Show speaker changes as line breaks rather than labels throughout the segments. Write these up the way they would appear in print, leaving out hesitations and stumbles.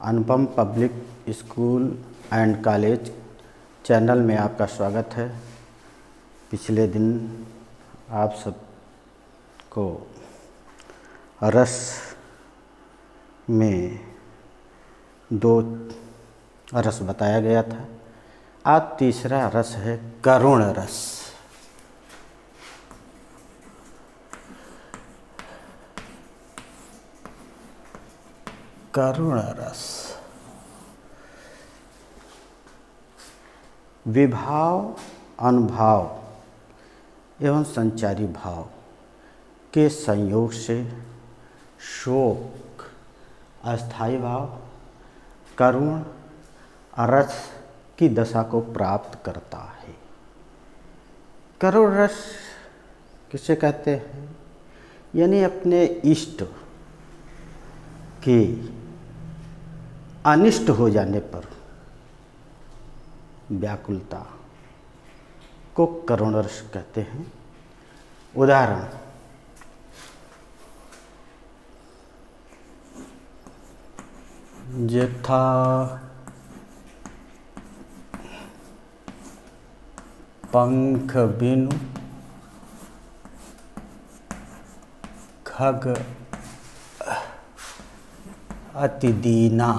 Anupam public school and college channel में आपका स्वागत है। पिछले दिन आप सबको रस में 2 रस बताया गया था। आज तीसरा रस है करुण रस। करुण रस विभाव, अनुभाव एवं संचारी भाव के संयोग से शोक अस्थायी भाव करुण रस की दशा को प्राप्त करता है। करुण रस किसे कहते हैं? यानी अपने इष्ट के अनिष्ट हो जाने पर व्याकुलता को करुण रस कहते हैं। उदाहरण, यथा पंख बिनु खग अति दीना।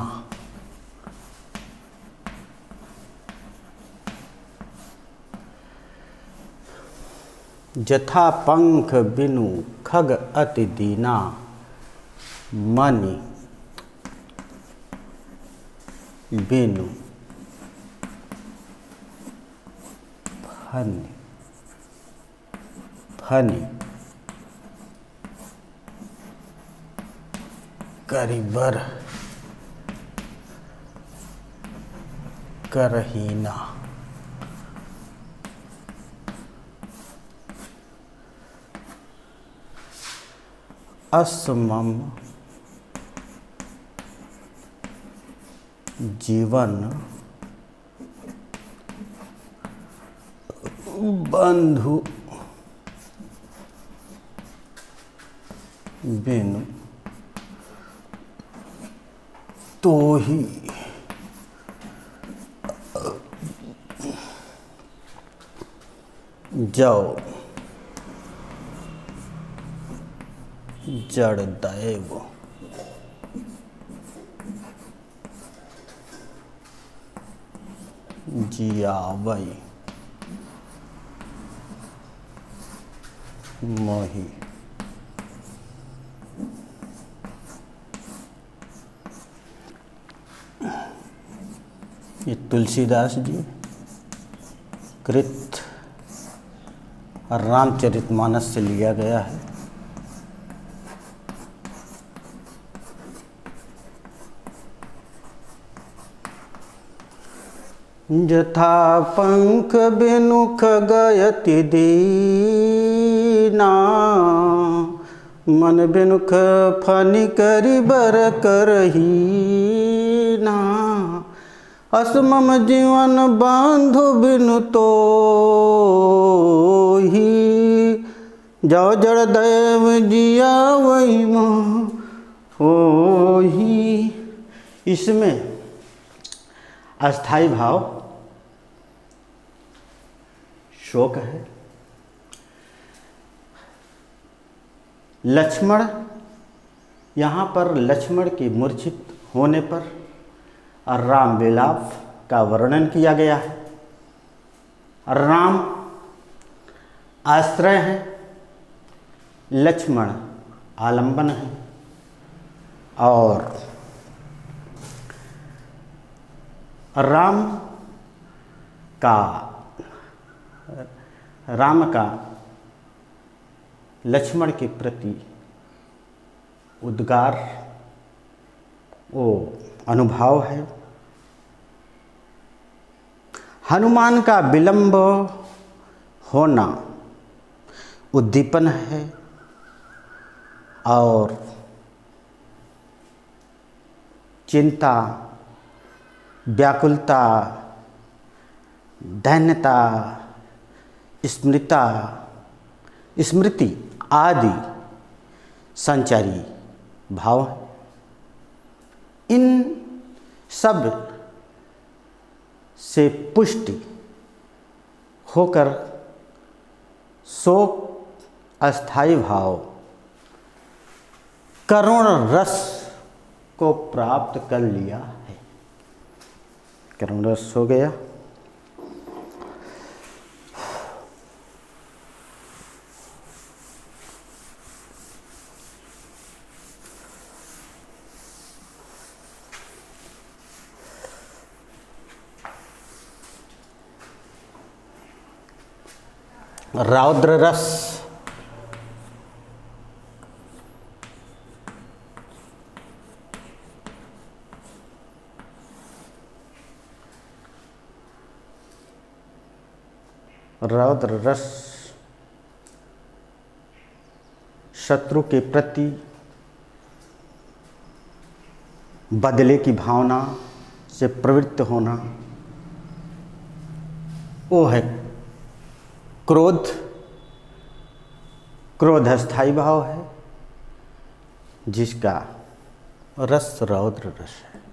जथा पंख बिनु खग अति दीना, मनि बिनु फनि फनि करिबर करहीना। असमम जीवन बंधु बिनु तो ही जाओ जड़ दैव। जियावई मोहि। ये तुलसीदास जी कृत रामचरितमानस से लिया गया है। यथा पंख बिनु खग अति दीना, मन बिनु फनि करिबर करहीना। असमम जीवन बंधु बिनु तो ही, जाओ जड़ दैव जियावई मोहि। इसमें अस्थाई भाव शोक है। लक्ष्मण, यहाँ पर लक्ष्मण के मूर्छित होने पर राम विलाप का वर्णन किया गया है। राम आश्रय है, लक्ष्मण आलंबन है। और राम का लक्ष्मण के प्रति उद्गार वो अनुभाव है। हनुमान का विलंब होना उद्दीपन है। और चिंता, व्याकुलता, दैन्यता, स्मृति आदि संचारी भाव। इन सब से पुष्टि होकर शोक अस्थाई भाव करुण रस को प्राप्त कर लिया है। करुण रस हो गया। रौद्र रस रौद्र रस शत्रु के प्रति बदले की भावना से प्रवृत्त होना, वो है क्रोध। क्रोध अस्थाई भाव है जिसका रस रौद्र रस है।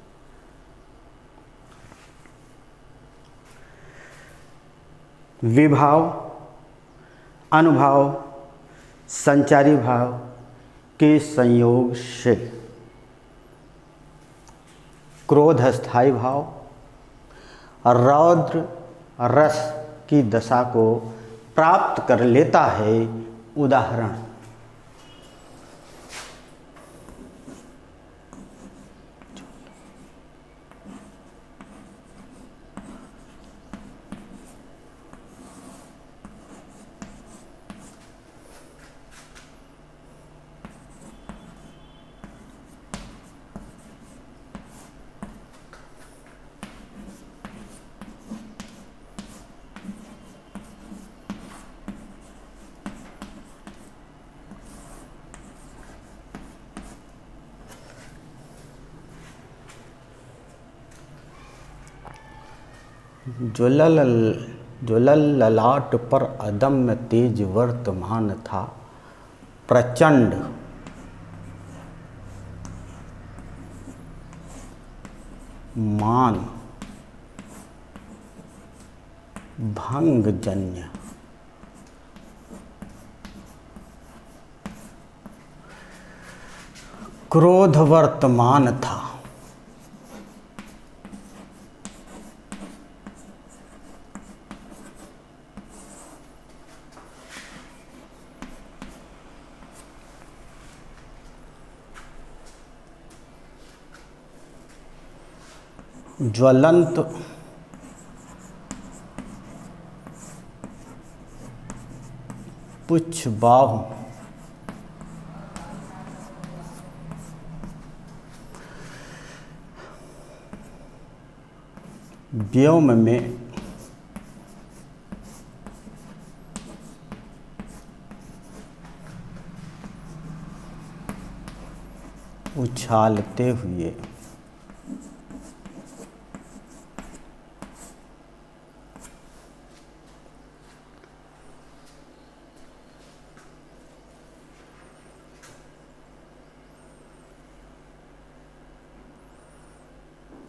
विभाव, अनुभाव, संचारी भाव के संयोग से क्रोध अस्थाई भाव और रौद्र रस की दशा को प्राप्त कर लेता है। उदाहरण, जो ललाट पर अदम्य तेज वर्तमान था, प्रचंड मान भंगजन्य क्रोध वर्तमान था। ज्वलंत पुच्छ बाहु व्योम में उछालते हुए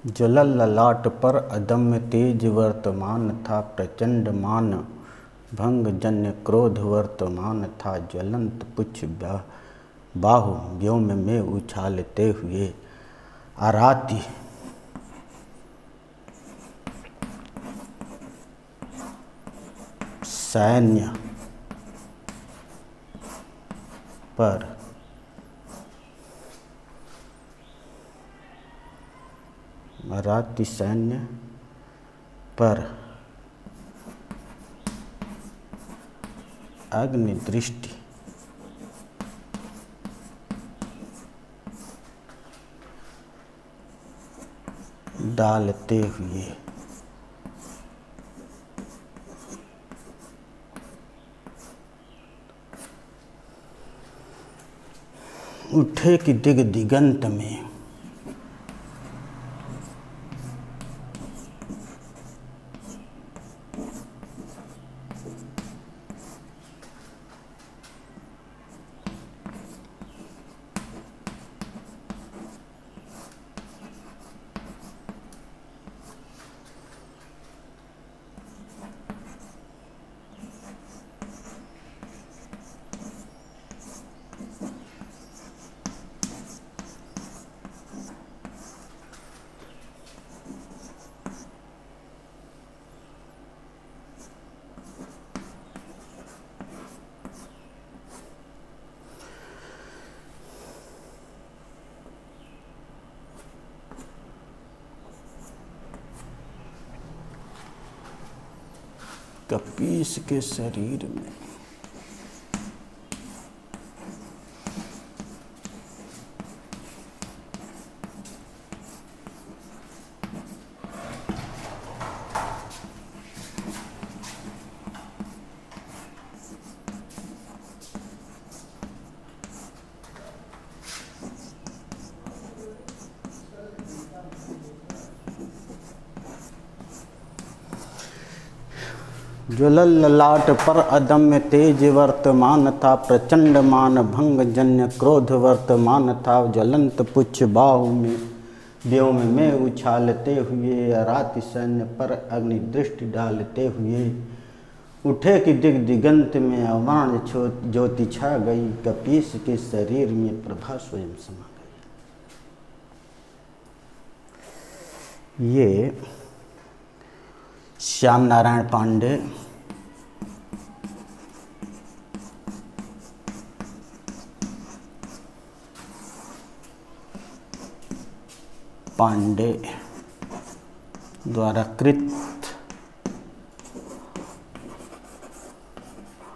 जलल ललाट पर अदम्य तेज वर्तमान था, प्रचंड मान भंगजन्य क्रोध वर्तमान था। ज्वलंत पुच्छ बाहु व्योम में उछालते हुए आराती सैन्य पर आराती सैन्य पर अग्नि दृष्टि डालते हुए उठे कि दिग दिगंत में कपीस के शरीर में ज्वलल ललाट पर अदम्य तेज वर्तमान था, प्रचंड मान भंग जन्य क्रोध वर्तमान था। ज्वलंत पुच्छ बाहु में व्योम में उछालते हुए, राति सैन्य पर अग्नि दृष्टि डालते हुए, उठे कि दिगंत में अवर्ण ज्योति छा गई। कपीस के शरीर में प्रभा स्वयं समा गई। ये श्याम नारायण पांडे द्वारा कृत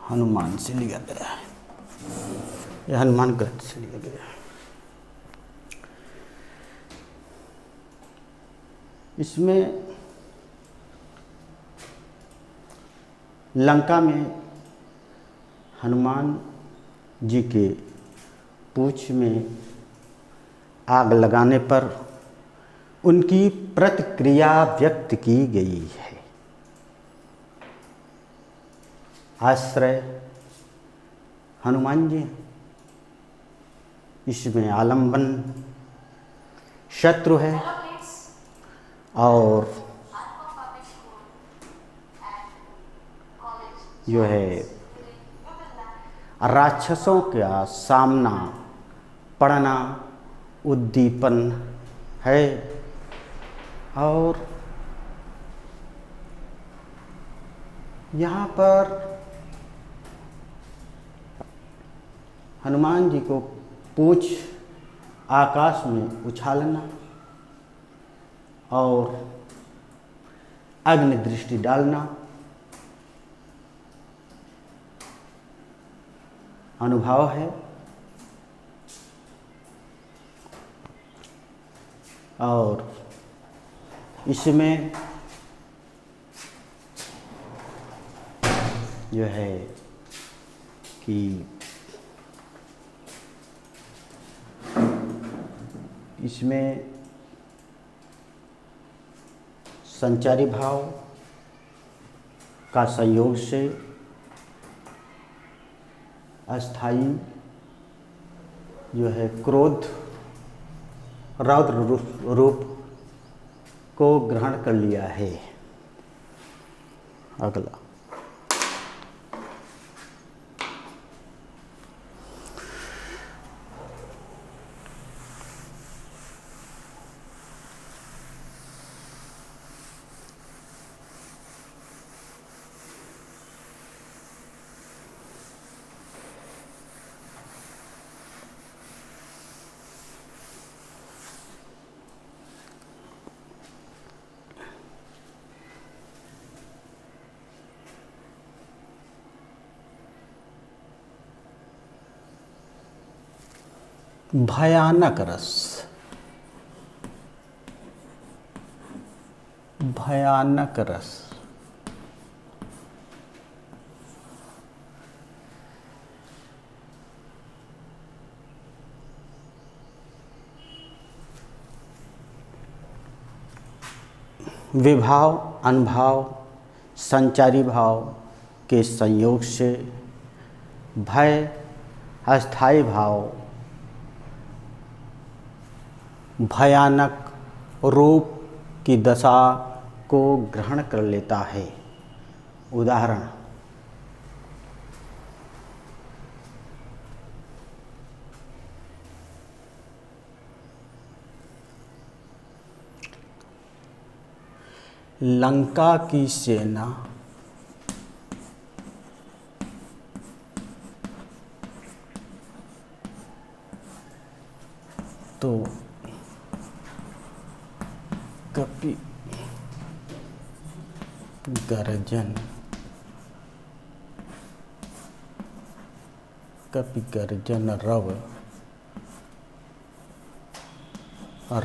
हनुमान से लिया गया है। यह हनुमान ग्रंथ से लिया गया है। इसमें लंका में हनुमान जी के पूंछ में आग लगाने पर उनकी प्रतिक्रिया व्यक्त की गई है। आश्रय हनुमान जी, इसमें आलम्बन शत्रु है और जो है राक्षसों का सामना पड़ना उद्दीपन है। और यहाँ पर हनुमान जी को पूंछ आकाश में उछालना और अग्नि दृष्टि डालना अनुभव है। और इसमें जो है कि इसमें संचारी भाव का संयोग से अस्थाई जो है क्रोध रौद्र रूप को ग्रहण कर लिया है। अगला भयानक रस, भयानक रस। विभाव अनुभाव संचारी भाव के संयोग से भय अस्थाई भाव भयानक रूप की दशा को ग्रहण कर लेता है। उदाहरण लंका की सेना तो कपि गर्जन कपि गर्जन रव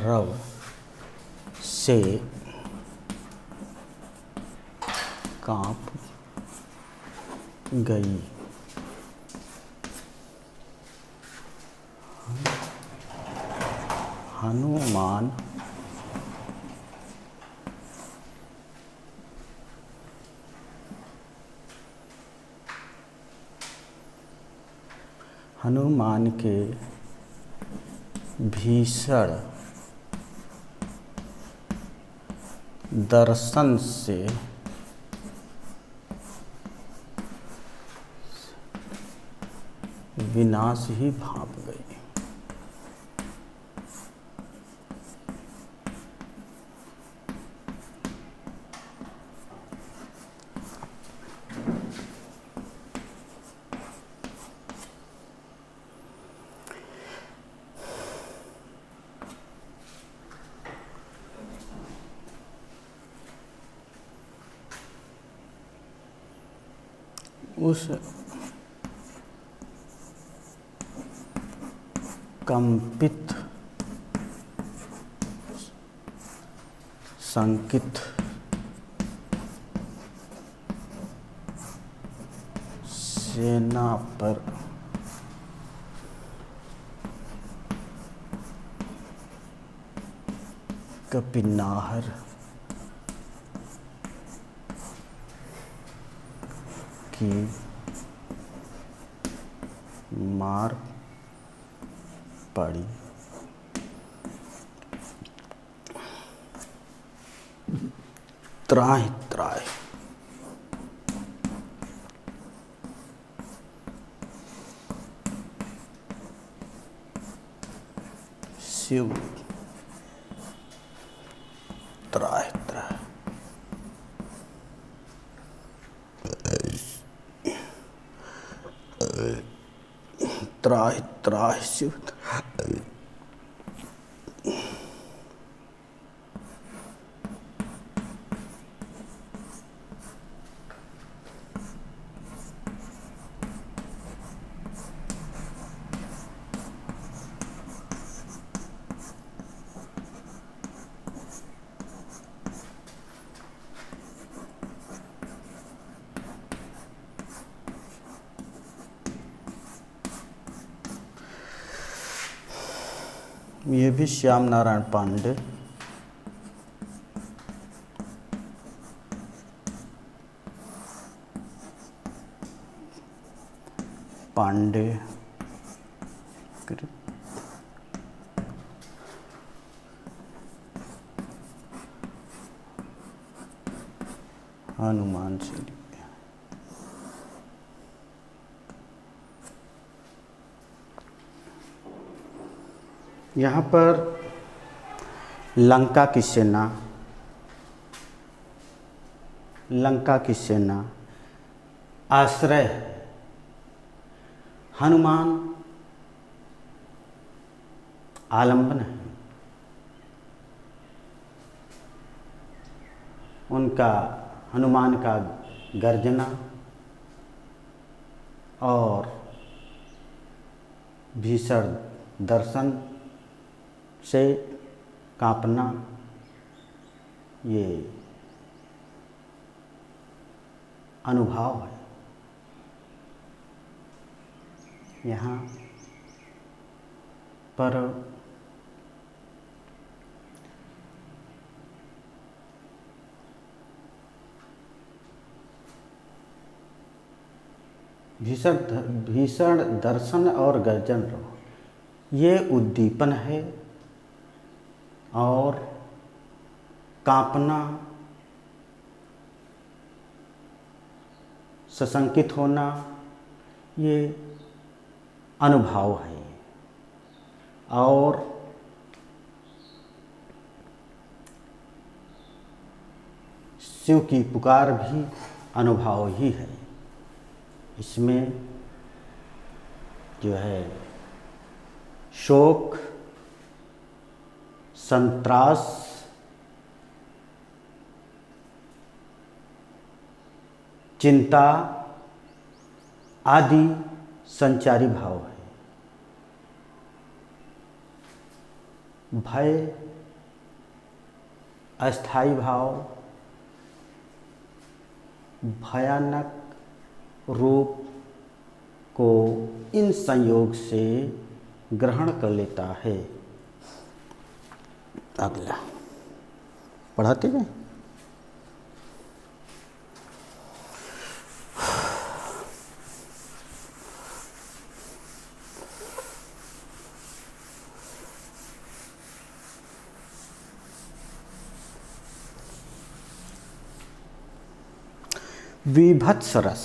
रव से कांप गई। हनुमान हनुमान के भीषण दर्शन से विनाश ही भाप गई। उस कंपित संकित सेना पर कपिनाहर की मार पड़ी। त्राहि त्राहि शिव त्राहि त्राहि त्राहि त्राहि शिव। ये भी श्याम नारायण पांडे पांडे हनुमान से लिखे। यहाँ पर लंका की सेना आश्रय हनुमान आलंबन है। उनका हनुमान का गर्जना और भीषण दर्शन से कांपना, ये अनुभव है। यहाँ पर भीषण दर्शन और गर्जन रहो, ये उद्दीपन है। और कांपना, सशंकित होना, ये अनुभव है। और शिव की पुकार भी अनुभव ही है। इसमें जो है शोक, संत्रास, चिंता आदि संचारी भाव है। भय अस्थाई भाव भयानक रूप को इन संयोग से ग्रहण कर लेता है। अगला पढ़ाते हैं। विभत्स रस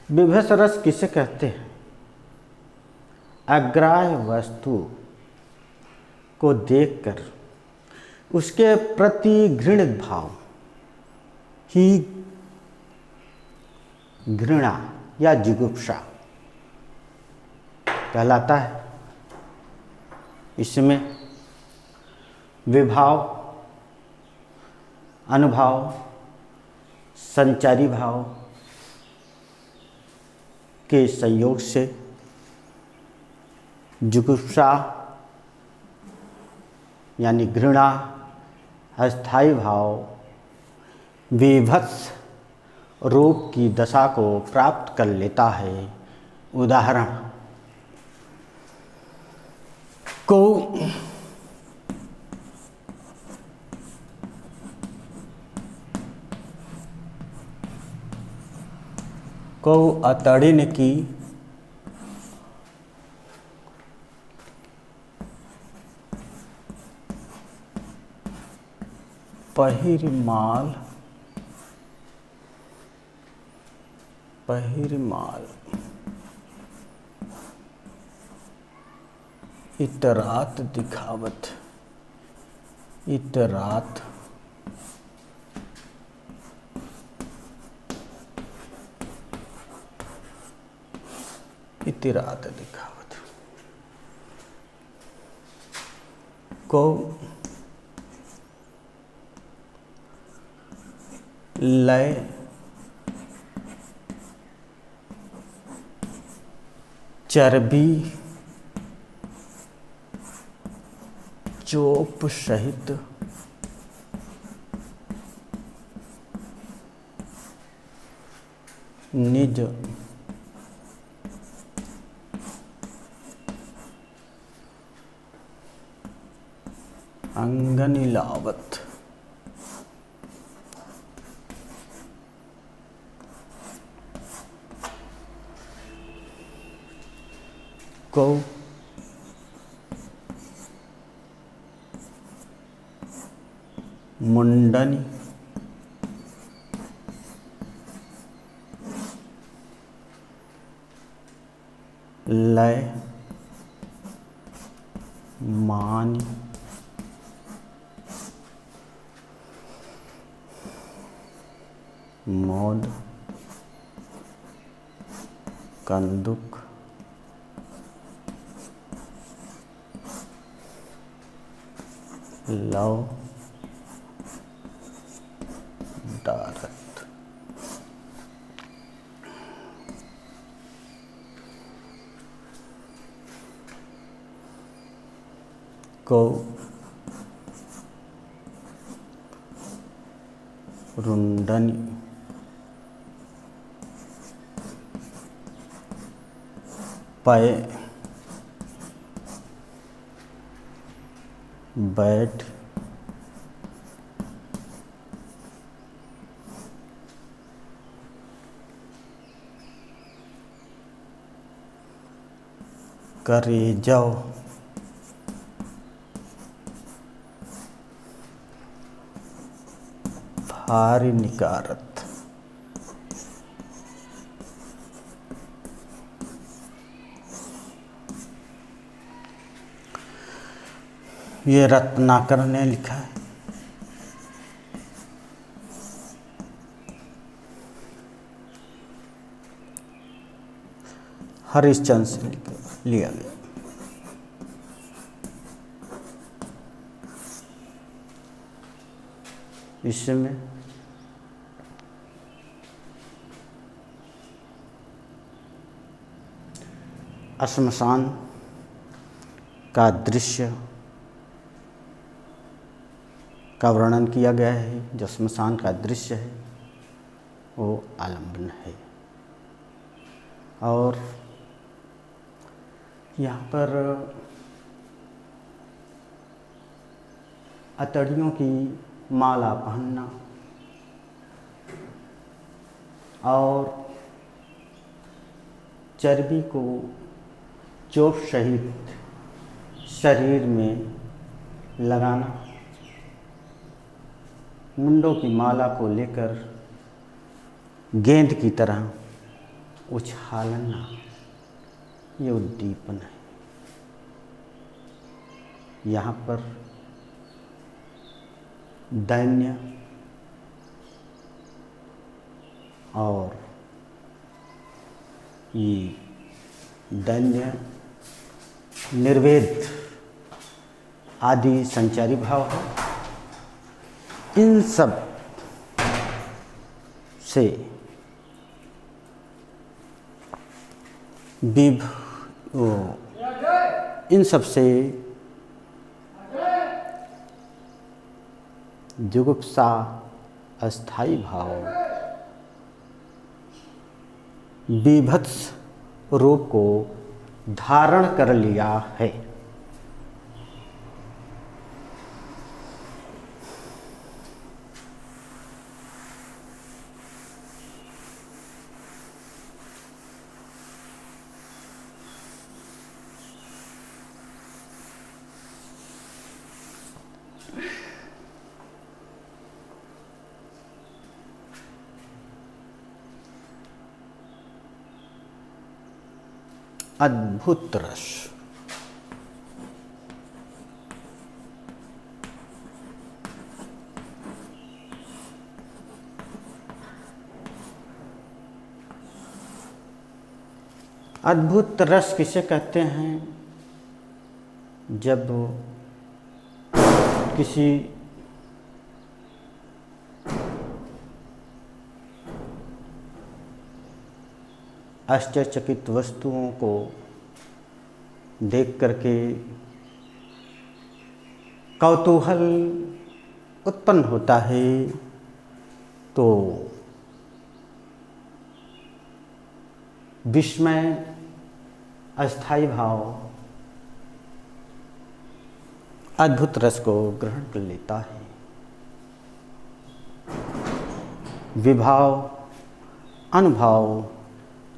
विभत्स रस किसे कहते हैं? अग्राह्य वस्तु को देखकर उसके प्रति घृणित भाव ही घृणा या जिगुप्सा कहलाता है। इसमें विभाव, अनुभाव, संचारी भाव के संयोग से जुगुप्सा यानी घृणा, अस्थाई भाव विभत्स रूप की दशा को प्राप्त कर लेता है। उदाहरण को अतड़िन की पहिरमाल इतरात दिखावत इतरात दिखावत को लय चर्बी चोप सहित निज अंगनिलावत को मुंडनी लय मान मोद कंदुक लव डारत को रुंडनी पय बैठ करे जाओ भारी निकारत ये रत्नाकर ने लिखा है। हरिश्चंद्र से लिया गया। इसमें श्मशान का दृश्य का वर्णन किया गया है। जो श्मशान का दृश्य है वो आलम्बन है। और यहाँ पर अतड़ियों की माला पहनना और चर्बी को चोट सहित शरीर में लगाना, मुंडों की माला को लेकर गेंद की तरह उछालना, ये उद्दीपन है। यहाँ पर दैन्य और ये दैन्य, निर्वेद आदि संचारी भाव है। इन सब से इन सब से जुगुप्सा अस्थाई भाव बीभत्स रूप को धारण कर लिया है। अद्भुत रस। अद्भुत रस किसे कहते हैं? जब किसी आश्चर्यचकित वस्तुओं को देख करके कौतूहल उत्पन्न होता है, तो विस्मय अस्थाई भाव अद्भुत रस को ग्रहण कर लेता है। विभाव, अनुभाव,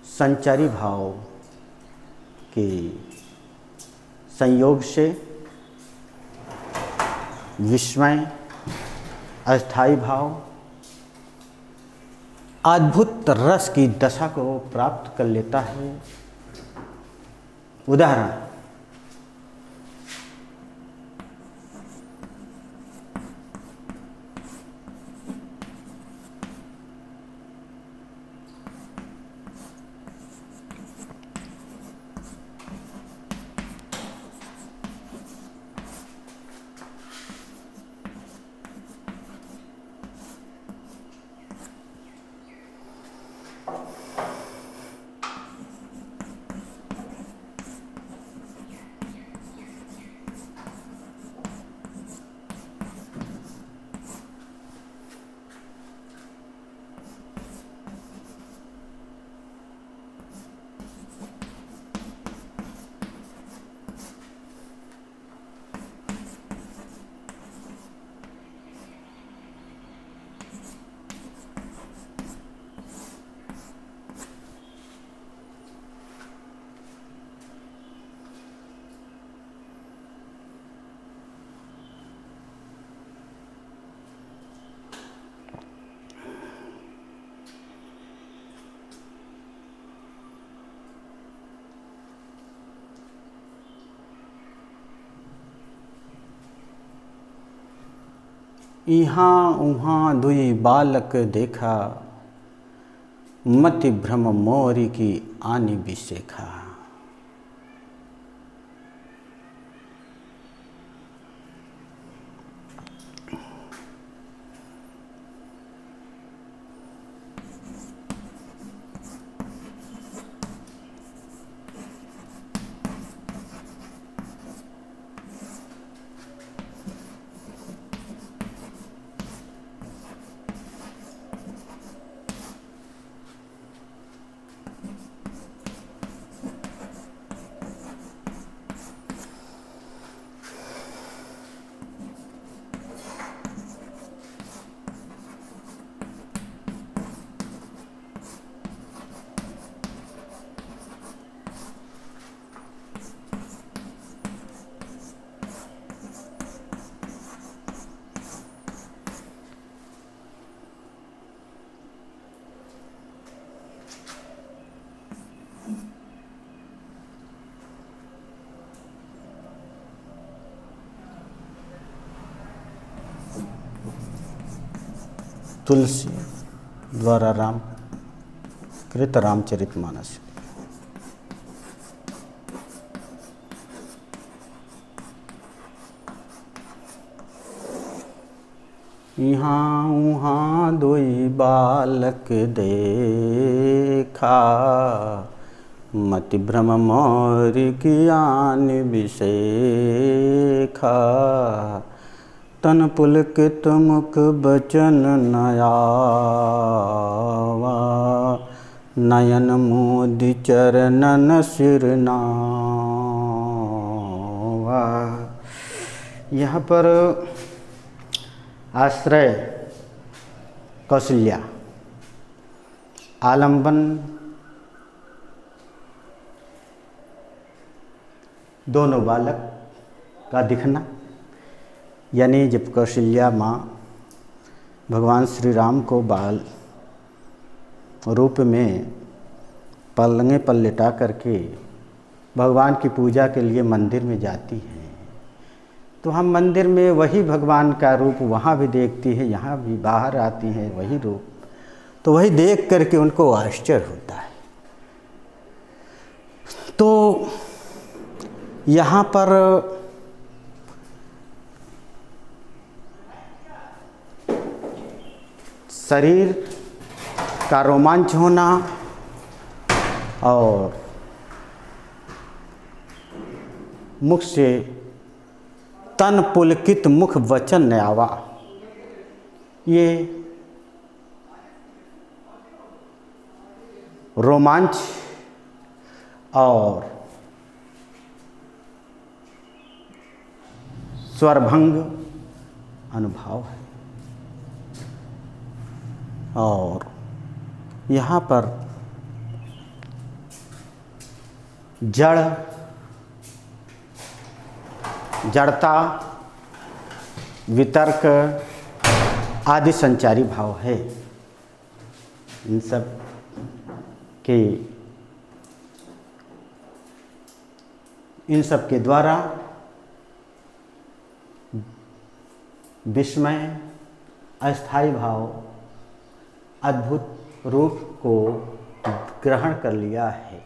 संचारी भाव के संयोग से विस्मय अस्थाई भाव अद्भुत रस की दशा को प्राप्त कर लेता है। उदाहरण, इहाँ उहाँ दुई बालक देखा, मति भ्रम मोरी की आनी बिसेखा। तुलसी द्वारा राम कृत रामचरितमानस। यहाँ उहाँ दोई बालक देखा, मति भ्रम मोर कियान विषेखा। तन पुलकित मुख बचन नयावा, नयन मोदि चरणन सिर नावा। यहाँ पर आश्रय कौशल्या, आलंबन दोनों बालक का दिखना, यानी जब कौशल्या माँ भगवान श्री राम को बाल रूप में पलंगे पर लिटा करके भगवान की पूजा के लिए मंदिर में जाती हैं, तो हम मंदिर में वही भगवान का रूप वहाँ भी देखती है, यहाँ भी बाहर आती हैं वही रूप, तो वही देख करके उनको आश्चर्य होता है। तो यहाँ पर शरीर का रोमांच होना और मुख से तन पुलकित मुख वचन नयावा, ये रोमांच और स्वरभंग अनुभव है। और यहाँ पर जड़ता, वितर्क आदि संचारी भाव है। इन सब के द्वारा विस्मय, अस्थायी भाव, अद्भुत रूप को ग्रहण कर लिया है।